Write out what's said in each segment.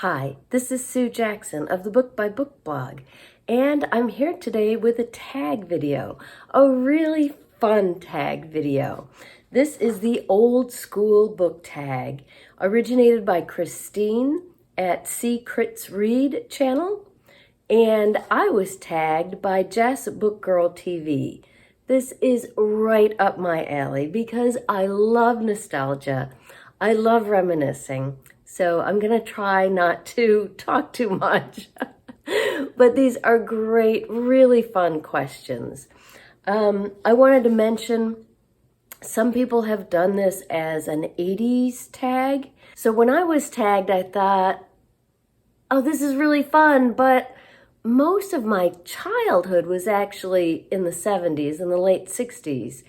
Hi, this is Sue Jackson of the Book by Book blog, and I'm here today with a tag video, a really fun tag video. This is the old school book tag, originated by Christine at C. Crits Read channel, and I was tagged by Jess Book Girl TV. This is right up my alley because I love nostalgia. I love reminiscing. So I'm going to try not to talk too much. But these are great, really fun questions. I wanted to mention some people have done this as an 80s tag. So when I was tagged, I thought, oh, this is really fun, but most of my childhood was actually in the 70s and the late 60s.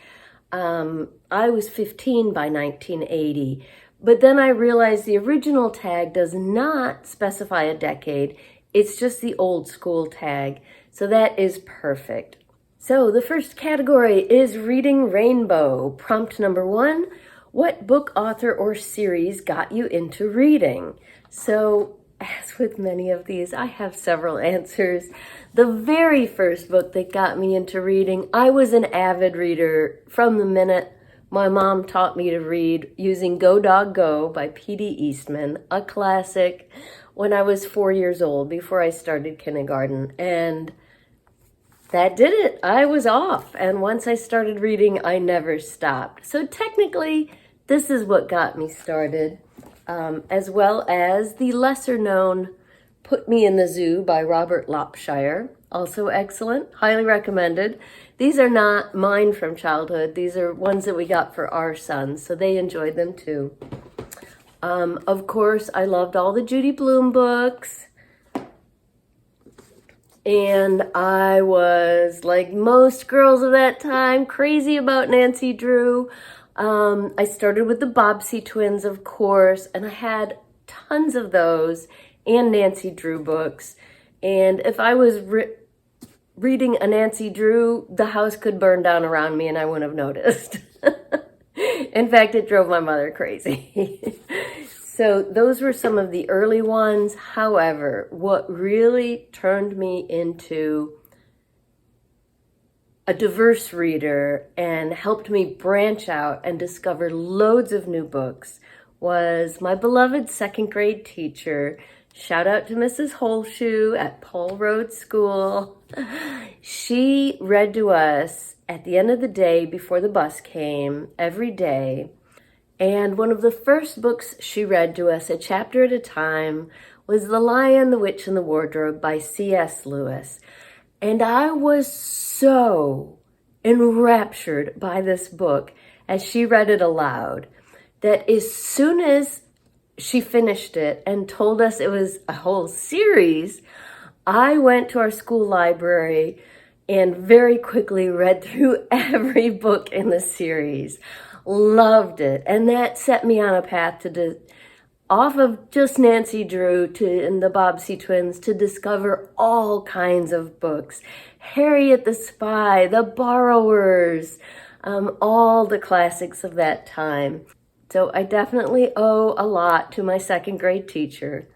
I was 15 by 1980. But then I realized the original tag does not specify a decade. It's just the old school tag. So that is perfect. So the first category is Reading Rainbow. Prompt number 1, what book, author, or series got you into reading? So as with many of these, I have several answers. The very first book that got me into reading, I was an avid reader from the minute my mom taught me to read using Go Dog Go by P.D. Eastman, a classic, when I was 4 years old before I started kindergarten. And that did it. I was off. And once I started reading, I never stopped. So technically, this is what got me started, as well as the lesser known Put Me in the Zoo by Robert Lopshire. Also excellent, highly recommended. These are not mine from childhood. These are ones that we got for our sons, so they enjoyed them too. Of course, I loved all the Judy Blume books. And I was, like most girls of that time, crazy about Nancy Drew. I started with the Bobbsey twins, of course, and I had tons of those and Nancy Drew books. And if I was reading a Nancy Drew, the house could burn down around me and I wouldn't have noticed. In fact, it drove my mother crazy. So those were some of the early ones. However, what really turned me into a diverse reader and helped me branch out and discover loads of new books was my beloved second grade teacher. Shout out to Mrs. Holshoe at Paul Road School. She read to us at the end of the day before the bus came every day. And one of the first books she read to us, a chapter at a time, was The Lion, the Witch, and the Wardrobe by C.S. Lewis. And I was so enraptured by this book as she read it aloud that as soon as she finished it and told us it was a whole series, I went to our school library and very quickly read through every book in the series. Loved it. And that set me on a path to off of just Nancy Drew and the Bobbsey twins to discover all kinds of books. Harriet the Spy, The Borrowers, all the classics of that time. So I definitely owe a lot to my second grade teacher.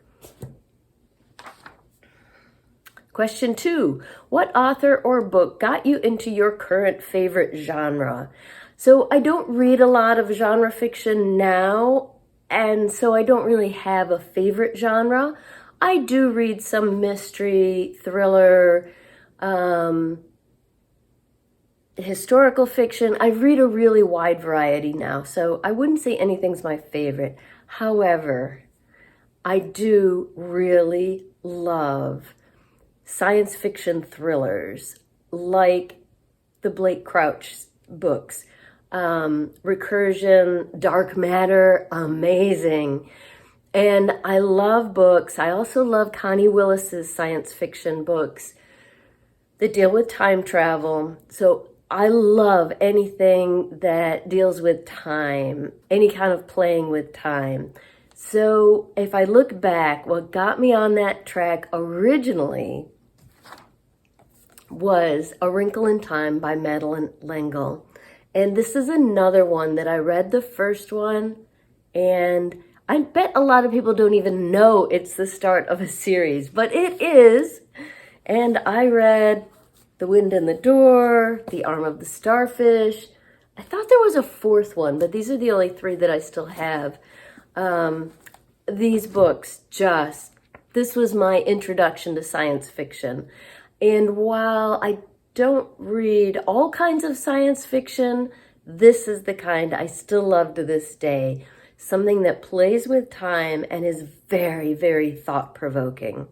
Question 2, what author or book got you into your current favorite genre? So I don't read a lot of genre fiction now, and so I don't really have a favorite genre. I do read some mystery, thriller, historical fiction. I read a really wide variety now, so I wouldn't say anything's my favorite. However, I do really love science fiction thrillers like the Blake Crouch books. Recursion, Dark Matter, amazing. And I love books. I also love Connie Willis's science fiction books that deal with time travel. So I love anything that deals with time, any kind of playing with time. So if I look back, what got me on that track originally was A Wrinkle in Time by Madeleine L'Engle. And this is another one that I read the first one and I bet a lot of people don't even know it's the start of a series, but it is. And I read The Wind in the Door, The Arm of the Starfish. I thought there was a fourth one, but these are the only three that I still have. These books this was my introduction to science fiction. And while I don't read all kinds of science fiction, this is the kind I still love to this day. Something that plays with time and is very, very thought-provoking.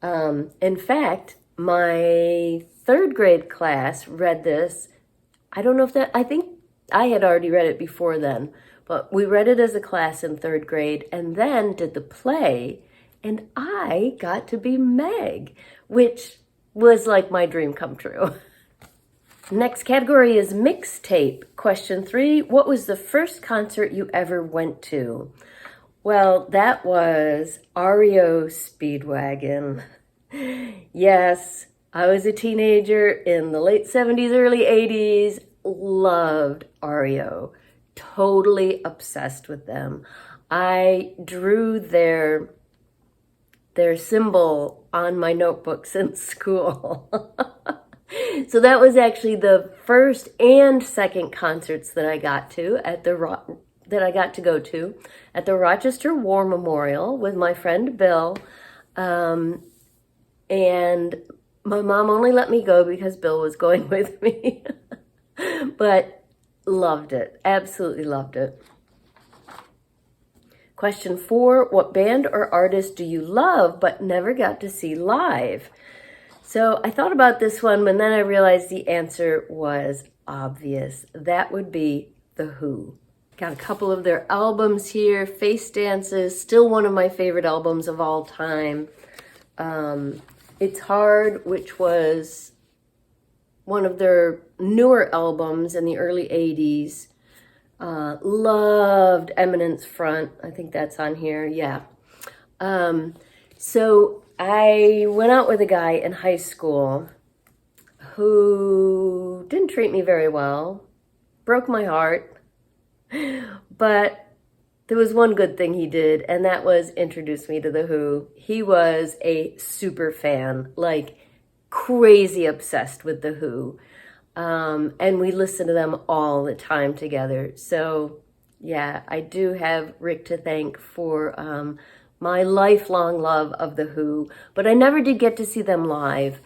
In fact, my third grade class read this. I don't know if I think I had already read it before then, but we read it as a class in third grade and then did the play, and I got to be Meg, which was like my dream come true. Next category is mixtape. Question 3, what was the first concert you ever went to? Well, that was REO Speedwagon. Yes, I was a teenager in the late 70s, early 80s, loved REO, totally obsessed with them. I drew their symbol on my notebooks in school. So that was actually the first and second concerts that I got to go to at the Rochester War Memorial with my friend Bill. And my mom only let me go because Bill was going with me. But loved it, absolutely loved it. Question 4, what band or artist do you love but never got to see live? So I thought about this one, but then I realized the answer was obvious. That would be The Who. Got a couple of their albums here. Face Dances, still one of my favorite albums of all time. It's Hard, which was one of their newer albums in the early 80s. Loved Eminence Front. I think that's on here. Yeah. So I went out with a guy in high school who didn't treat me very well, broke my heart, but there was one good thing he did, and that was introduce me to The Who. He was a super fan, like crazy obsessed with The Who. And we listened to them all the time together. So yeah, I do have Rick to thank for my lifelong love of The Who, but I never did get to see them live,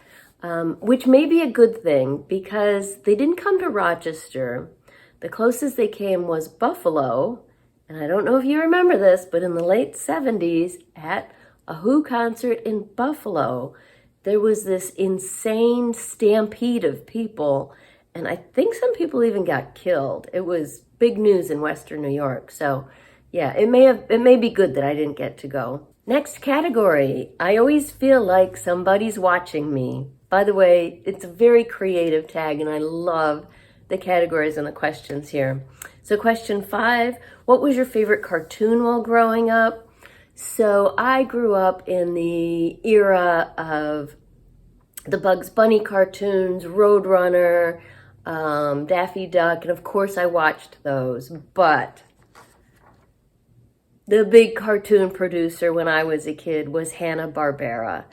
which may be a good thing because they didn't come to Rochester. The closest they came was Buffalo, and I don't know if you remember this, but in the late 70s at a Who concert in Buffalo, there was this insane stampede of people, and I think some people even got killed. It was big news in Western New York, so yeah, it may be good that I didn't get to go. Next category, I always feel like somebody's watching me. By the way, it's a very creative tag, and I love the categories and the questions here. So question 5, what was your favorite cartoon while growing up? So I grew up in the era of the Bugs Bunny cartoons, Roadrunner, Daffy Duck, and of course I watched those, but the big cartoon producer when I was a kid was Hanna-Barbera,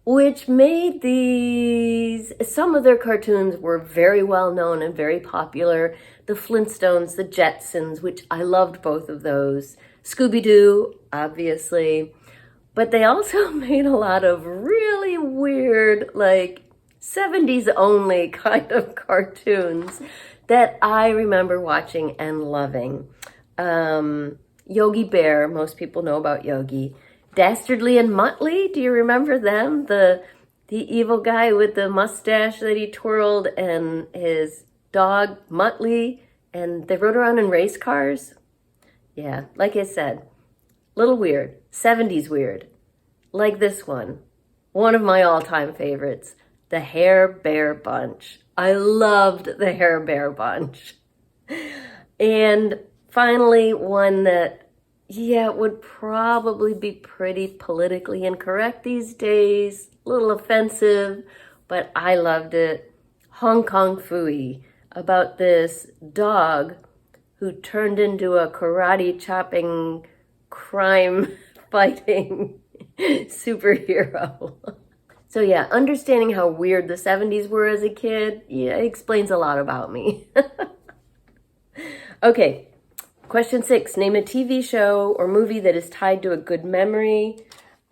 which made some of their cartoons were very well known and very popular. The Flintstones, the Jetsons, which I loved both of those. Scooby-Doo, obviously. But they also made a lot of really weird, like 70s only kind of cartoons that I remember watching and loving. Yogi Bear, most people know about Yogi. Dastardly and Muttley, do you remember them? The evil guy with the mustache that he twirled and his dog Muttley, and they rode around in race cars. Yeah, like I said, little weird, 70s weird. Like this one of my all-time favorites, the Hair Bear Bunch. I loved the Hair Bear Bunch. And finally, one that, yeah, would probably be pretty politically incorrect these days, a little offensive, but I loved it. Hong Kong Phooey, about this dog who turned into a karate chopping crime fighting superhero. So yeah, understanding how weird the 70s were as a kid, yeah, it explains a lot about me. Okay, question 6, name a TV show or movie that is tied to a good memory.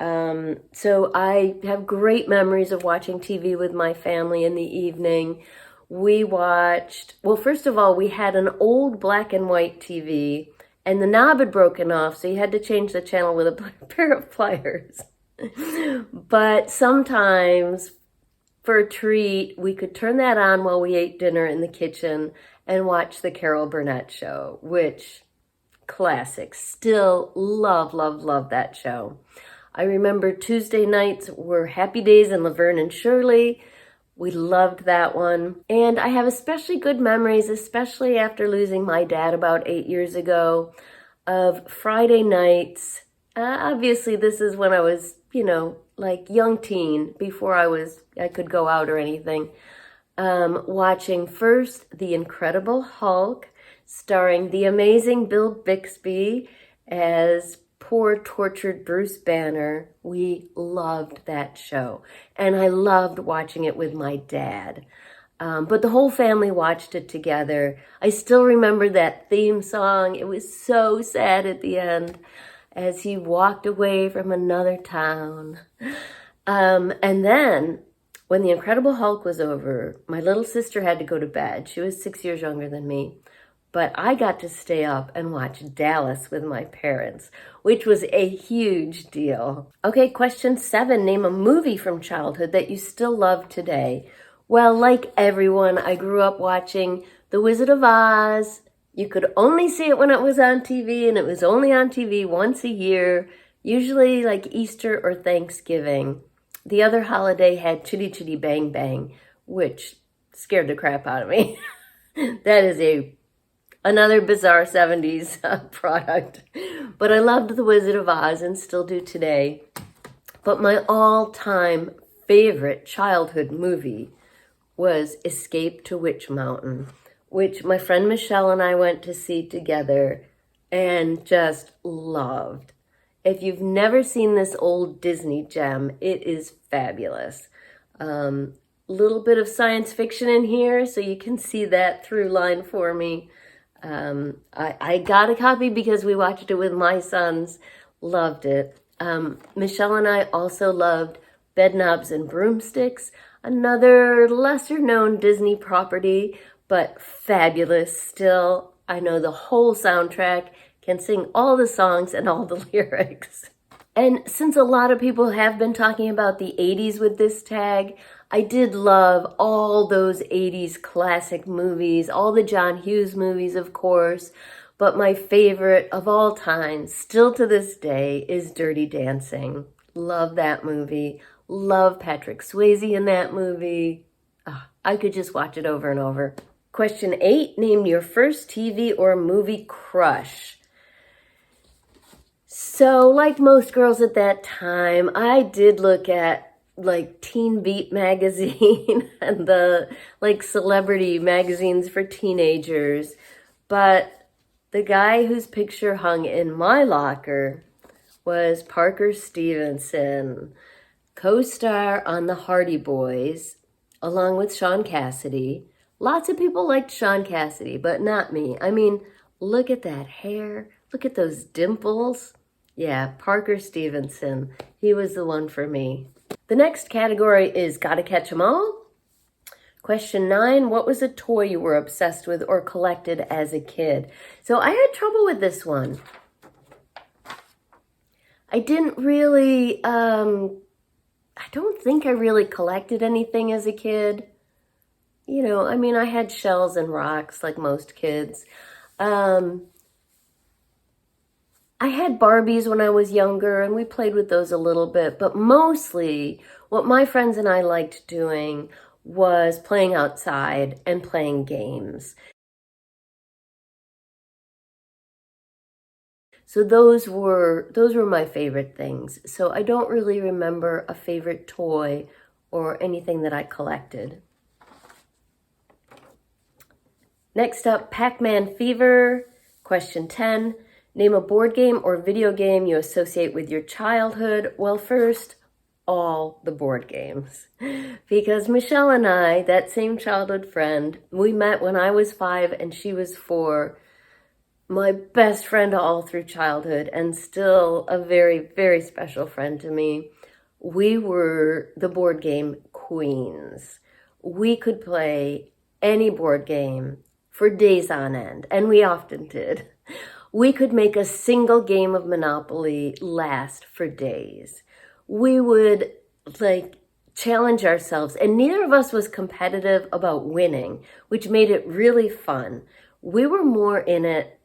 So I have great memories of watching TV with my family in the evening. We watched, well, first of all, we had an old black and white TV and the knob had broken off, so you had to change the channel with a pair of pliers. But sometimes for a treat, we could turn that on while we ate dinner in the kitchen and watch the Carol Burnett show, which, classic. Still love, love, love that show. I remember Tuesday nights were Happy Days and Laverne and Shirley. We loved that one. And I have especially good memories, especially after losing my dad about 8 years ago, of Friday nights. Obviously, this is when I was, like young teen, before I could go out or anything. Watching first The Incredible Hulk, starring the amazing Bill Bixby as poor tortured Bruce Banner. We loved that show, and I loved watching it with my dad. But the whole family watched it together. I still remember that theme song. It was so sad at the end as he walked away from another town. And then when The Incredible Hulk was over, my little sister had to go to bed. She was 6 years younger than me. But I got to stay up and watch Dallas with my parents, which was a huge deal. Okay, question 7, name a movie from childhood that you still love today. Well, like everyone, I grew up watching The Wizard of Oz. You could only see it when it was on TV, and it was only on TV once a year, usually like Easter or Thanksgiving. The other holiday had Chitty Chitty Bang Bang, which scared the crap out of me. That is another bizarre 70s product. But I loved The Wizard of Oz and still do today. But my all-time favorite childhood movie was Escape to Witch Mountain, which my friend Michelle and I went to see together and just loved. If you've never seen this old Disney gem, it is fabulous. Little bit of science fiction in here, so you can see that through line for me. I got a copy because we watched it with my sons. Loved it. Michelle and I also loved Bedknobs and Broomsticks, another lesser known Disney property, but fabulous still. I know the whole soundtrack, can sing all the songs and all the lyrics. And since a lot of people have been talking about the 80s with this tag, I did love all those 80s classic movies, all the John Hughes movies, of course, but my favorite of all time, still to this day, is Dirty Dancing. Love that movie. Love Patrick Swayze in that movie. I could just watch it over and over. Question 8, name your first TV or movie crush. So, like most girls at that time, I did look at like Teen Beat magazine and the like celebrity magazines for teenagers. But the guy whose picture hung in my locker was Parker Stevenson, co-star on The Hardy Boys, along with Sean Cassidy. Lots of people liked Sean Cassidy, but not me. I mean, look at that hair. Look at those dimples. Yeah, Parker Stevenson. He was the one for me. The next category is Gotta Catch 'Em All. Question 9, what was a toy you were obsessed with or collected as a kid? So I had trouble with this one. I didn't really, I don't think I really collected anything as a kid. I mean, I had shells and rocks like most kids. I had Barbies when I was younger, and we played with those a little bit, but mostly what my friends and I liked doing was playing outside and playing games. So those were my favorite things. So I don't really remember a favorite toy or anything that I collected. Next up, Pacman Fever. Question 10. Name a board game or video game you associate with your childhood. Well, first, all the board games. Because Michelle and I, that same childhood friend, we met when I was 5 and she was 4. My best friend all through childhood and still a very, very special friend to me. We were the board game queens. We could play any board game for days on end, and we often did. We could make a single game of Monopoly last for days. We would challenge ourselves, and neither of us was competitive about winning, which made it really fun. We were more in it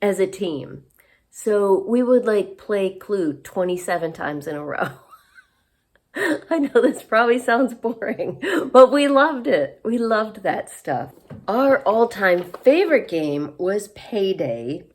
as a team. So we would play Clue 27 times in a row. I know this probably sounds boring, but we loved it. We loved that stuff. Our all-time favorite game was Payday.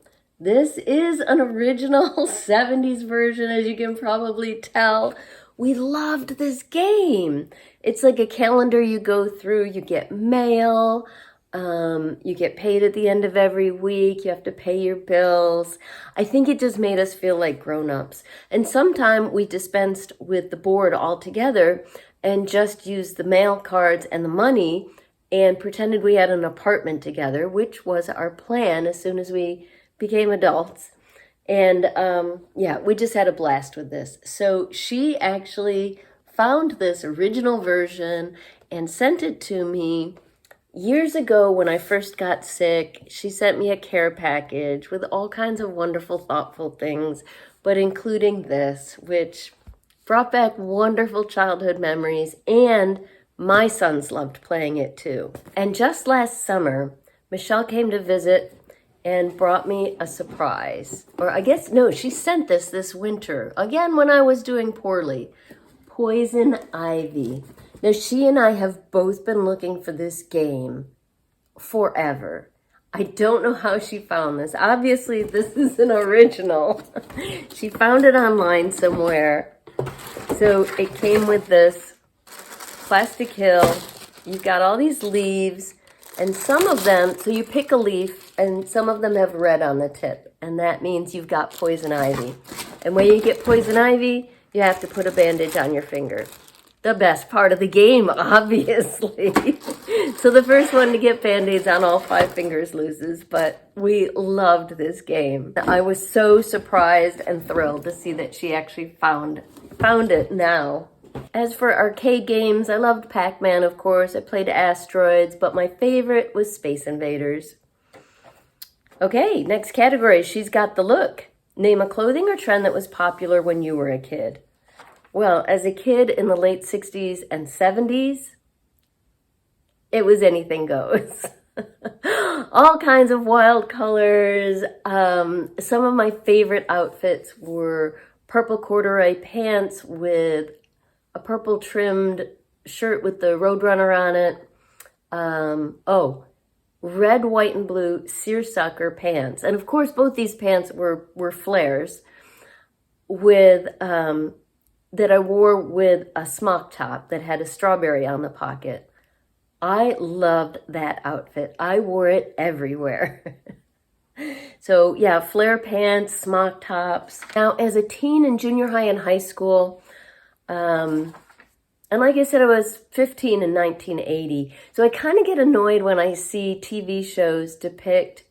This is an original 70s version, as you can probably tell. We loved this game. It's like a calendar you go through, you get mail, you get paid at the end of every week, you have to pay your bills. I think it just made us feel like grown-ups. And sometime we dispensed with the board altogether and just used the mail cards and the money and pretended we had an apartment together, which was our plan as soon as we became adults. And yeah, we just had a blast with this. So she actually found this original version and sent it to me years ago when I first got sick. She sent me a care package with all kinds of wonderful, thoughtful things, but including this, which brought back wonderful childhood memories, and my sons loved playing it too. And just last summer, Michelle came to visit and brought me a surprise. Or I guess, no, she sent this winter, again when I was doing poorly. Poison Ivy. Now, she and I have both been looking for this game forever. I don't know how she found this. Obviously, this is an original. She found it online somewhere. So it came with this plastic hill. You've got all these leaves, and some of them, so you pick a leaf, and some of them have red on the tip, and that means you've got poison ivy. And when you get poison ivy, you have to put a bandage on your finger. The best part of the game, obviously. So the first one to get Band-Aids on all 5 fingers loses, but we loved this game. I was so surprised and thrilled to see that she actually found it now. As for arcade games, I loved Pacman, of course. I played Asteroids, but my favorite was Space Invaders. Okay, next category, she's got the look. Name a clothing or trend that was popular when you were a kid. Well, as a kid in the late 60s and 70s, it was anything goes. All kinds of wild colors. Some of my favorite outfits were purple corduroy pants with a purple trimmed shirt with the Roadrunner on it. Red, white, and blue seersucker pants. And of course, both these pants were flares with... that I wore with a smock top that had a strawberry on the pocket. I loved that outfit. I wore it everywhere. So yeah, flare pants, smock tops. Now, as a teen in junior high and high school, and like I said, I was 15 in 1980. So I kind of get annoyed when I see TV shows depict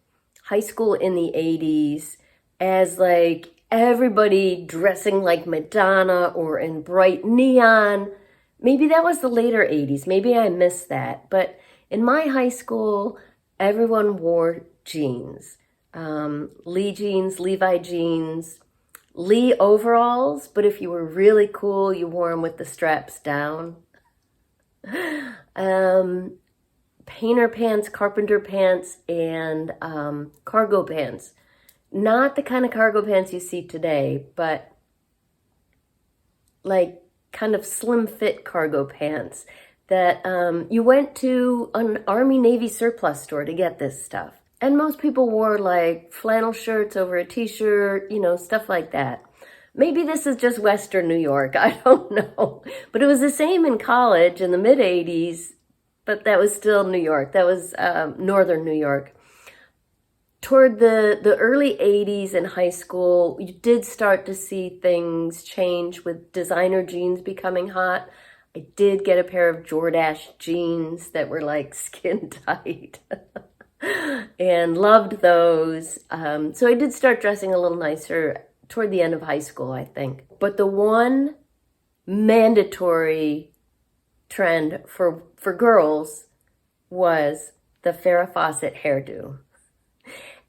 high school in the 80s as everybody dressing like Madonna or in bright neon. Maybe that was the later 80s. Maybe I missed that. But in my high school, everyone wore jeans. Lee jeans, Levi jeans, Lee overalls. But if you were really cool, you wore them with the straps down. Painter pants, carpenter pants, and cargo pants. Not the kind of cargo pants you see today, but kind of slim fit cargo pants that you went to an Army Navy surplus store to get this stuff. And most people wore flannel shirts over a t-shirt, stuff like that. Maybe this is just Western New York, I don't know. But it was the same in college in the mid 80s, but that was still New York. That was Northern New York. toward the early 80s in high school, you did start to see things change with designer jeans becoming hot. I did get a pair of Jordache jeans that were like skin tight and loved those. So I did start dressing a little nicer toward the end of high school, I think. But the one mandatory trend for girls was the Farrah Fawcett hairdo.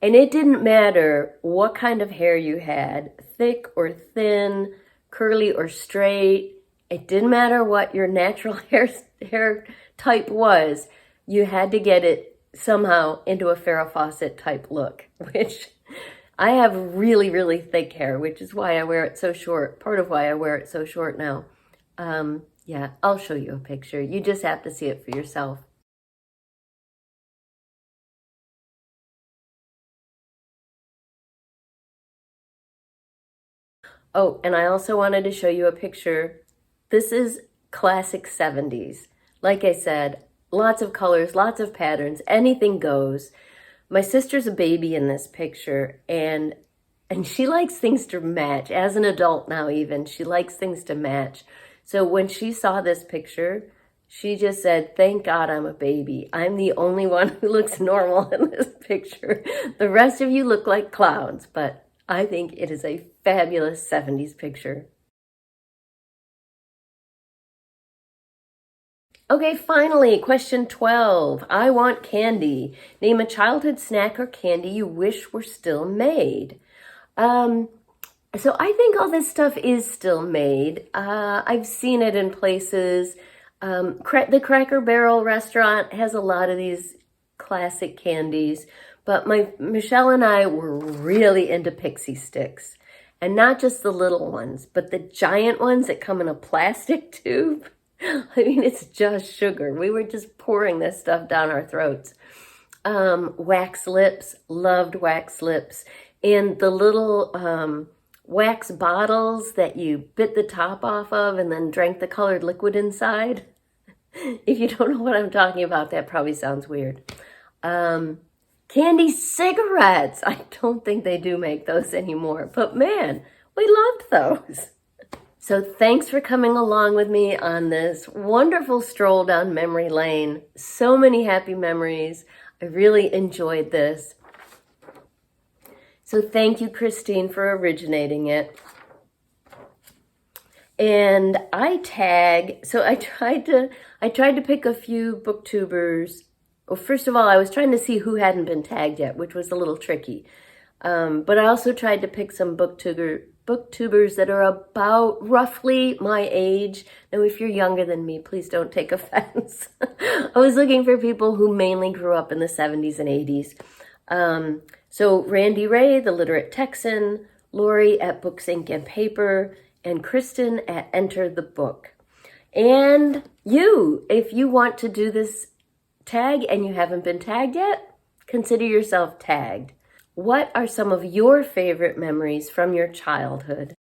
And it didn't matter what kind of hair you had, thick or thin, curly or straight. It didn't matter what your natural hair type was. You had to get it somehow into a Farrah Fawcett type look, which I have really, really thick hair, which is why I wear it so short. Part of why I wear it so short now. Yeah, I'll show you a picture. You just have to see it for yourself. Oh, and I also wanted to show you a picture. This is classic 70s. Like I said, lots of colors, lots of patterns, anything goes. My sister's a baby in this picture, and she likes things to match. As an adult now even, she likes things to match. So when she saw this picture, she just said, "Thank God I'm a baby. I'm the only one who looks normal in this picture. The rest of you look like clowns," but I think it is a fabulous 70s picture. Okay, finally, question 12. I want candy. Name a childhood snack or candy you wish were still made. So I think all this stuff is still made. I've seen it in places. The Cracker Barrel restaurant has a lot of these classic candies. But Michelle and I were really into pixie sticks. And not just the little ones, but the giant ones that come in a plastic tube. I mean, it's just sugar. We were just pouring this stuff down our throats. Wax lips, loved wax lips. And the little wax bottles that you bit the top off of and then drank the colored liquid inside. If you don't know what I'm talking about, that probably sounds weird. Candy cigarettes. I don't think they do make those anymore, but man, we loved those. So thanks for coming along with me on this wonderful stroll down memory lane. So many happy memories. I really enjoyed this. So thank you, Christine, for originating it. And I tried to pick a few booktubers. Well, first of all, I was trying to see who hadn't been tagged yet, which was a little tricky. But I also tried to pick some booktubers that are about roughly my age. Now, if you're younger than me, please don't take offense. I was looking for people who mainly grew up in the 70s and 80s. So Randy Ray, the Literate Texan, Lori at Books, Ink, and Paper, and Kristen at Enter the Book. And you, if you want to do this tag and you haven't been tagged yet, consider yourself tagged. What are some of your favorite memories from your childhood?